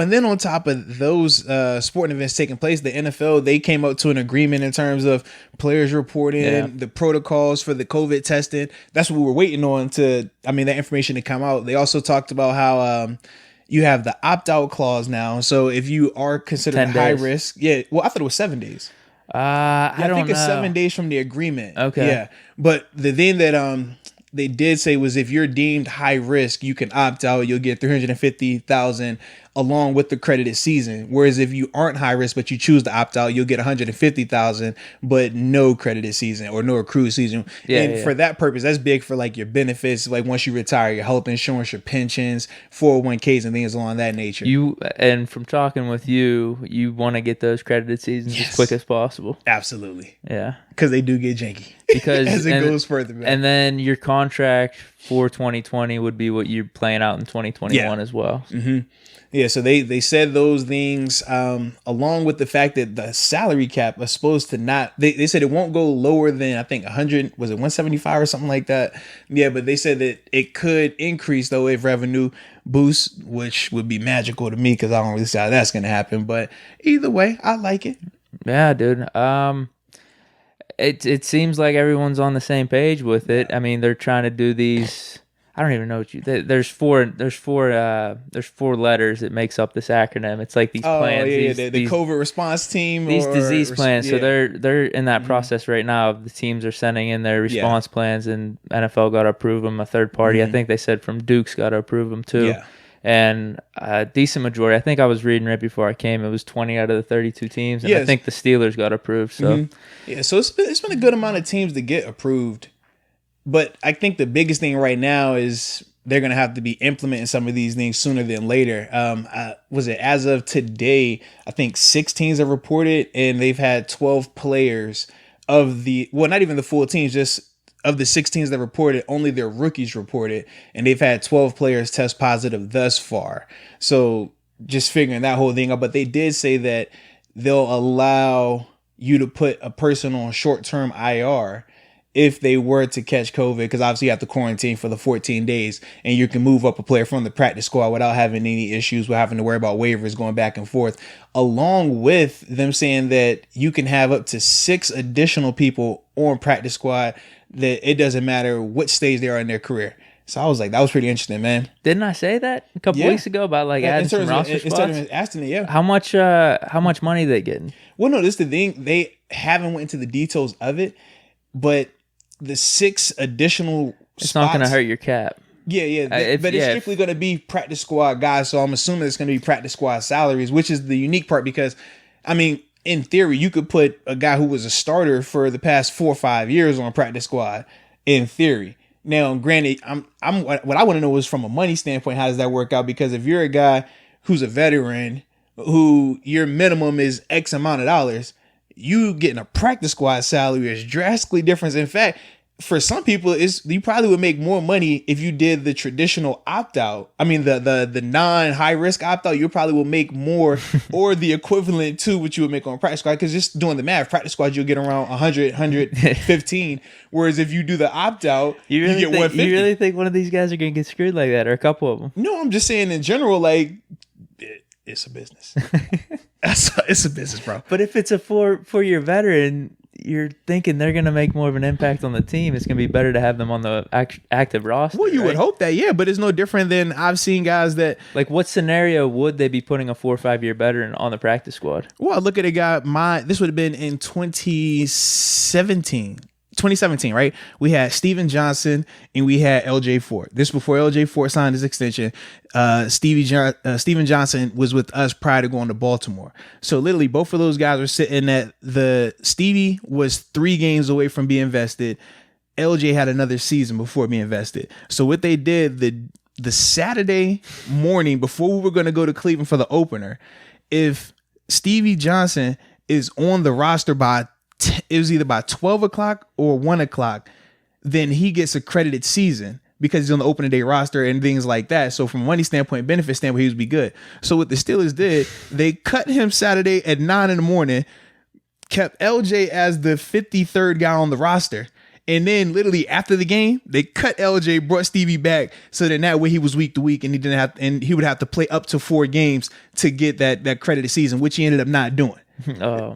and then on top of those sporting events taking place, the NFL, they came up to an agreement in terms of players reporting, the protocols for the COVID testing. That's what we were waiting on that information to come out. They also talked about how you have the opt-out clause now. So if you are considered high risk, I thought it was 7 days. I think it's 7 days from the agreement. Okay. Yeah. But the thing that they did say was if you're deemed high risk, you can opt out. You'll get $350,000 along with the credited season. Whereas if you aren't high risk but you choose to opt out, you'll get $150,000 but no credited season or no accrued season. For that purpose, that's big for like your benefits, like once you retire, your health insurance, your pensions, 401ks, and things along that nature. And from talking with you want to get those credited seasons as quick as possible. Absolutely. Yeah. Because they do get janky. Because as it goes further back. And then your contract for 2020 would be what you're playing out in 2021 as well. Mm-hmm. Yeah, so they said those things along with the fact that the salary cap was supposed to not. They said it won't go lower than, I think, 100. Was it 175 or something like that? Yeah, but they said that it could increase though if revenue boosts, which would be magical to me because I don't really see how that's going to happen. But either way, I like it. Yeah, dude. It seems like everyone's on the same page with it. I mean, they're trying to do these. I don't even know what there's four letters that makes up this acronym. It's like these plans. The COVID response team. These disease plans. So they're in that process right now. The teams are sending in their response plans, and NFL got to approve them. A third party, I think they said from Duke's got to approve them too. Yeah. And a decent majority. I think I was reading right before I came. It was 20 out of the 32 teams, and I think the Steelers got approved. So so it's been a good amount of teams to get approved. But I think the biggest thing right now is they're going to have to be implementing some of these things sooner than later. Was it as of today? I think 6 teams have reported, and they've had 12 players of not even the full teams, just of the 6 teams that reported, only their rookies reported, and they've had 12 players test positive thus far. So just figuring that whole thing out. But they did say that they'll allow you to put a person on short-term IR if they were to catch COVID, because obviously you have to quarantine for the 14 days, and you can move up a player from the practice squad without having any issues with having to worry about waivers going back and forth, along with them saying that you can have up to 6 additional people on practice squad, that it doesn't matter what stage they are in their career. So I was like, that was pretty interesting, man. Didn't I say that a couple weeks ago about like adding some roster spots? Asking it, How much money they getting? Well, no, this is the thing. They haven't went into the details of it, but the 6 additional it's spots, not going to hurt your cap. Yeah. But it's strictly going to be practice squad guys. So I'm assuming it's going to be practice squad salaries, which is the unique part because, I mean, in theory, you could put a guy who was a starter for the past 4 or 5 years on practice squad in theory. Now, granted, what I want to know is from a money standpoint, how does that work out? Because if you're a guy who's a veteran, who your minimum is X amount of dollars, you getting a practice squad salary is drastically different. In fact, for some people, you probably would make more money if you did the traditional opt-out. I mean, the non-high risk opt-out, you probably will make more or the equivalent to what you would make on practice squad. Because just doing the math, practice squad, you'll get around 100, 115. Whereas if you do the opt-out, you get 150. You really think one of these guys are going to get screwed like that, or a couple of them? No, I'm just saying in general, like, it's a business. It's a business, bro. But if it's a 4-year veteran, you're thinking they're going to make more of an impact on the team. It's going to be better to have them on the active roster. Well, you would hope that, yeah, but it's no different than I've seen guys that... Like, what scenario would they be putting a 4 or 5 year veteran on the practice squad? Well, look at a guy, this would have been in 2017, right? We had Steven Johnson and we had LJ Fort. This before LJ Fort signed his extension. Steven Johnson was with us prior to going to Baltimore. So literally both of those guys were sitting at Stevie was 3 games away from being vested. LJ had another season before being vested. So what they did the Saturday morning before we were going to go to Cleveland for the opener, if Stevie Johnson is on the roster it was either by 12 o'clock or 1 o'clock, then he gets a credited season because he's on the opening day roster and things like that. So from a money standpoint, benefit standpoint, he would be good. So what the Steelers did, they cut him Saturday at 9 a.m, kept LJ as the 53rd guy on the roster. And then literally after the game, they cut LJ, brought Stevie back, so then that way he was week to week, and he would have to play up to 4 games to get that credited season, which he ended up not doing.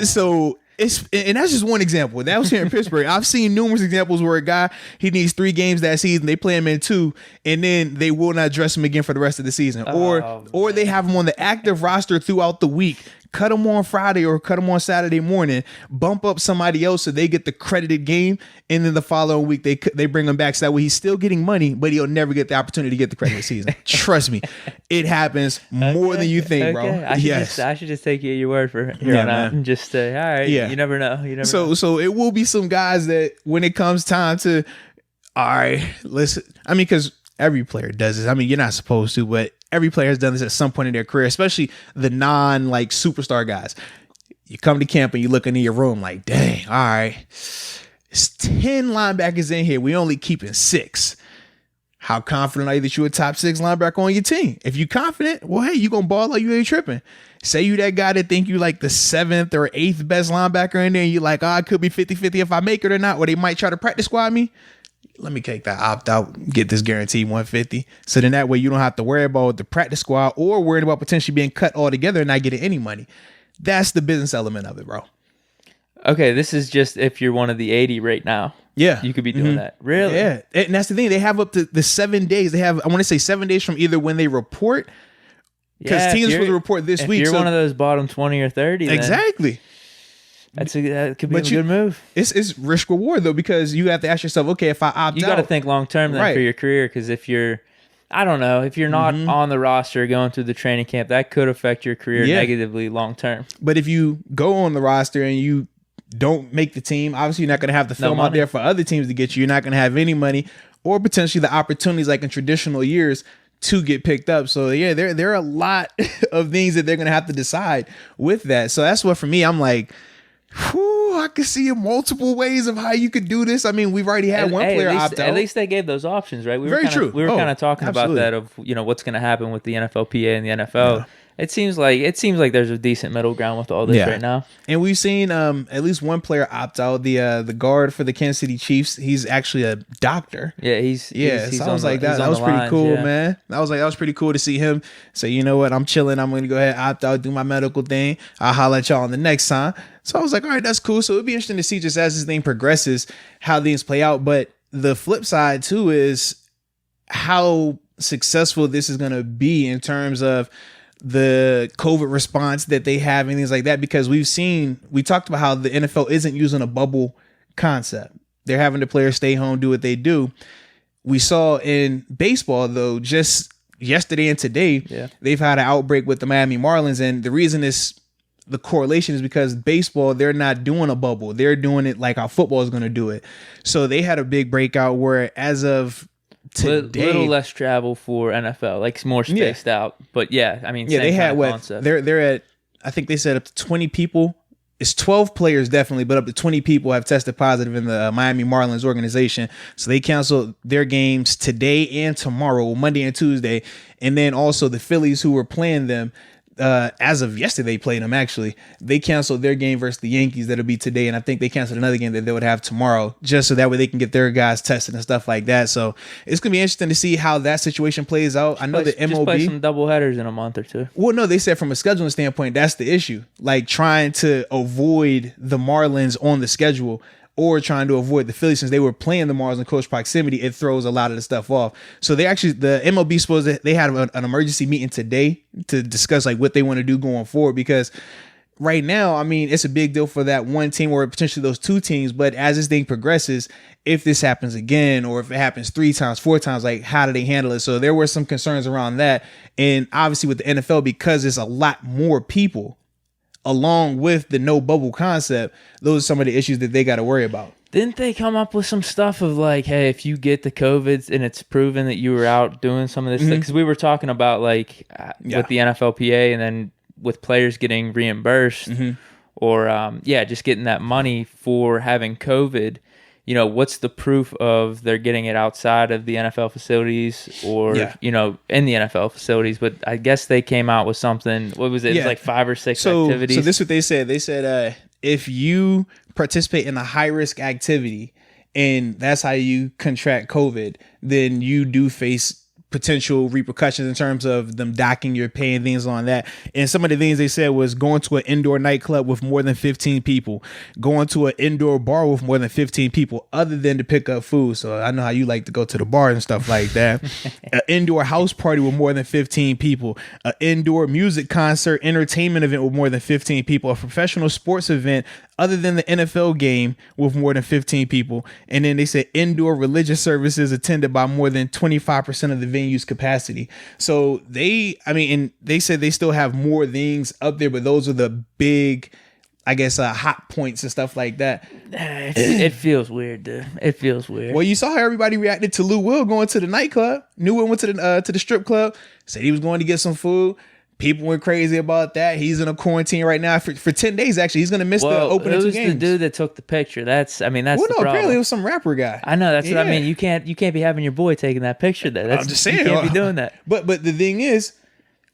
So and that's just one example. That was here in Pittsburgh. I've seen numerous examples where a guy, he needs 3 games that season, they play him in 2, and then they will not dress him again for the rest of the season. Or they have him on the active roster throughout the week. Cut them on Friday or cut them on Saturday morning, bump up somebody else so they get the credited game, and then the following week they bring him back so that way he's still getting money, but he'll never get the opportunity to get the credited season. Trust me, it happens more than you think, bro. I should just take you at your word for here on out and just say, all right, you never know. So it will be some guys that when it comes time to, all right, listen, I mean, because every player does this. I mean, you're not supposed to, but every player has done this at some point in their career, especially the non-like superstar guys. You come to camp and you look into your room like, dang, all right, it's 10 linebackers in here. We only keeping 6. How confident are you that you're a top 6 linebacker on your team? If you're confident, well, hey, you gonna ball like you ain't tripping. Say you that guy that think you like the 7th or 8th best linebacker in there, and you like, I could be 50-50 if I make it or not, or they might try to practice squad me. Let me take that opt out, get this guaranteed 150. So then that way you don't have to worry about the practice squad or worried about potentially being cut altogether and not getting any money. That's the business element of it, bro. Okay, this is just if you're one of the 80 right now. Yeah. You could be doing that. Really? Yeah. And that's the thing. They have up to the 7 days. They have, I want to say 7 days from either when they report, because teams are supposed to report this week. If you're one of those bottom 20 or 30. Exactly. That could be a good move. It's risk reward though, because you have to ask yourself, okay, if I opt out, you got to think long term then for your career. Because if you're not on the roster going through the training camp, that could affect your career negatively long term. But if you go on the roster and you don't make the team, obviously you're not going to have the film out there for other teams to get you. You're not going to have any money or potentially the opportunities like in traditional years to get picked up. So yeah, there are a lot of things that they're going to have to decide with that. So that's what for me, I'm like, whew, I could see multiple ways of how you could do this. I mean, we've already had one player opt out. At least they gave those options, right? We were kind of talking about that of what's going to happen with the NFLPA and the NFL. Yeah. It seems like there's a decent middle ground with all this right now. And we've seen at least one player opt out. The guard for the Kansas City Chiefs, he's actually a doctor. Yeah, he's so I was like, that was pretty cool, man. I was like, that was pretty cool to see him say, you know what, I'm chilling. I'm going to go ahead, opt out, do my medical thing. I'll holler at y'all on the next time. So I was like, all right, that's cool. So it'd be interesting to see just as this thing progresses, how things play out. But the flip side too is how successful this is going to be in terms of the COVID response that they have and things like that, because we talked about how the NFL isn't using a bubble concept. They're having the players stay home, do what they do. We saw in baseball though, just yesterday and today, they've had an outbreak with the Miami Marlins. And the reason the correlation is because baseball, they're not doing a bubble. They're doing it like how football is going to do it. So they had a big breakout where as of today, little less travel for NFL, like more spaced out. But I mean, they had concept. They're at, I think they said up to 20 people. It's 12 players definitely, but up to 20 people have tested positive in the Miami Marlins organization. So they canceled their games today and tomorrow, Monday and Tuesday. And then also the Phillies, who were playing them, as of yesterday, played them actually. They canceled their game versus the Yankees that'll be today, and I think they canceled another game that they would have tomorrow, just so that way they can get their guys tested and stuff like that. So it's gonna be interesting to see how that situation plays out. I know the MLB just play some double headers in a month or two. Well, no, they said from a scheduling standpoint, that's the issue. Like trying to avoid the Marlins on the schedule, or trying to avoid the Phillies, since they were playing the Marlins in close proximity, it throws a lot of the stuff off. So the MLB supposed that they had an emergency meeting today to discuss like what they want to do going forward, because right now, I mean, it's a big deal for that one team or potentially those two teams. But as this thing progresses, if this happens again, or if it happens 3 times, 4 times, like how do they handle it? So there were some concerns around that. And obviously with the NFL, because there's a lot more people, along with the no bubble concept, those are some of the issues that they got to worry about. Didn't they come up with some stuff of like, hey, if you get the COVID and it's proven that you were out doing some of this, because we were talking about like with the NFLPA and then with players getting reimbursed or just getting that money for having COVID. You know, what's the proof of they're getting it outside of the NFL facilities or, in the NFL facilities? But I guess they came out with something. What was it? It was like 5 or 6 activities. So this is what they said. They said if you participate in a high-risk activity and that's how you contract COVID, then you do face potential repercussions in terms of them docking your pay and things on that. And some of the things they said was going to an indoor nightclub with more than 15 people, going to an indoor bar with more than 15 people other than to pick up food. So I know how you like to go to the bar and stuff like that. An indoor house party with more than 15 people, an indoor music concert, entertainment event with more than 15 people, a professional sports event other than the NFL game with more than 15 people. And then they said indoor religious services attended by more than 25% of the venue's capacity. So they said they still have more things up there, but those are the big, I guess, hot points and stuff like that. It feels weird, dude. It feels weird. Well, you saw how everybody reacted to Lou Will going to the nightclub. Lou Will went to the strip club, said he was going to get some food. People went crazy about that. He's in a quarantine right now for 10 days. Actually, he's going to miss the opening 2 games. Who's the dude that took the picture? That's the problem. Apparently it was some rapper guy. I know. That's what I mean. You can't be having your boy taking that picture there. I'm just saying. You can't be doing that. But the thing is,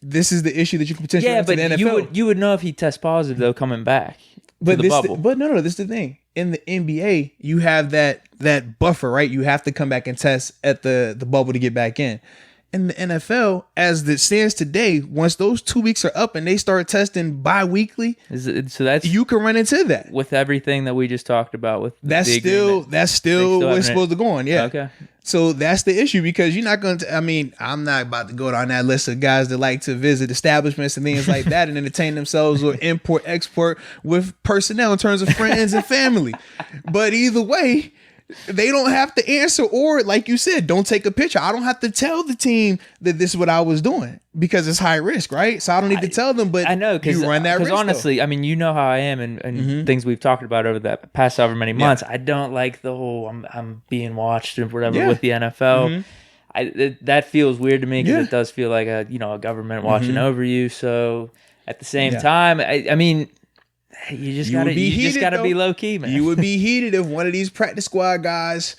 this is the issue that you can potentially run to the NFL. You would know if he tests positive though coming back. But no, this is the thing. In the NBA, you have that buffer, right? You have to come back and test at the bubble to get back in. In the NFL, as it stands today, once those 2 weeks are up and they start testing bi-weekly, you can run into that. With everything that we just talked about with that's still what's supposed to go on. Yeah. Okay. So that's the issue, because you're not going to, I'm not about to go down that list of guys that like to visit establishments and things like that and entertain themselves or import, export with personnel in terms of friends and family. But either way, they don't have to answer, or like you said, don't take a picture. I don't have to tell the team that this is what I was doing because it's high risk, right? So I don't need to tell them, but I know, you run that risk. Because honestly, you know how I am and things we've talked about over the past however many months. I don't like the whole I'm being watched or whatever with the NFL. That feels weird to me because it does feel like a government watching over you. So at the same time, you just gotta be low key, man. You would be heated if one of these practice squad guys,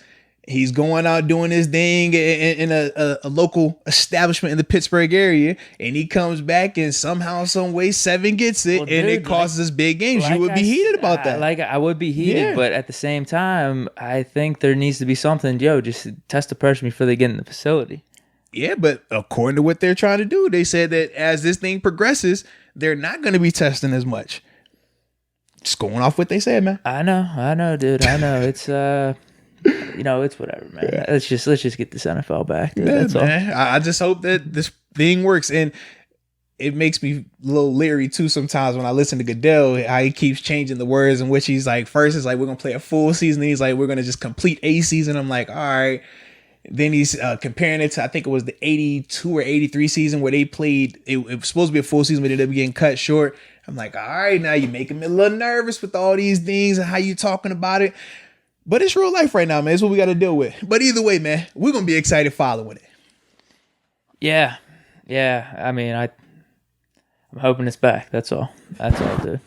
he's going out doing his thing in a local establishment in the Pittsburgh area, and he comes back and somehow, some way, 7 gets it, and it causes us big games. You would be heated about that. I would be heated, but at the same time, I think there needs to be something. Just test the person before they get in the facility. Yeah, but according to what they're trying to do, they said that as this thing progresses, they're not going to be testing as much. Just going off what they said, man. I know, dude. I know. It's it's whatever, man. Yeah. Let's just get this NFL back. Dude. That's all. I just hope that this thing works, and it makes me a little leery too sometimes when I listen to Goodell, how he keeps changing the words in which he's like, first it's like we're gonna play a full season, he's like we're gonna just complete a season. I'm like, all right. Then he's comparing it to, I think it was the 82 or 83 season where they played, it was supposed to be a full season, but it ended up getting cut short. I'm like, all right, now you're making me a little nervous with all these things and how you talking about it. But it's real life right now, man. It's what we got to deal with. But either way, man, we're going to be excited following it. Yeah. I'm hoping it's back. That's all, dude.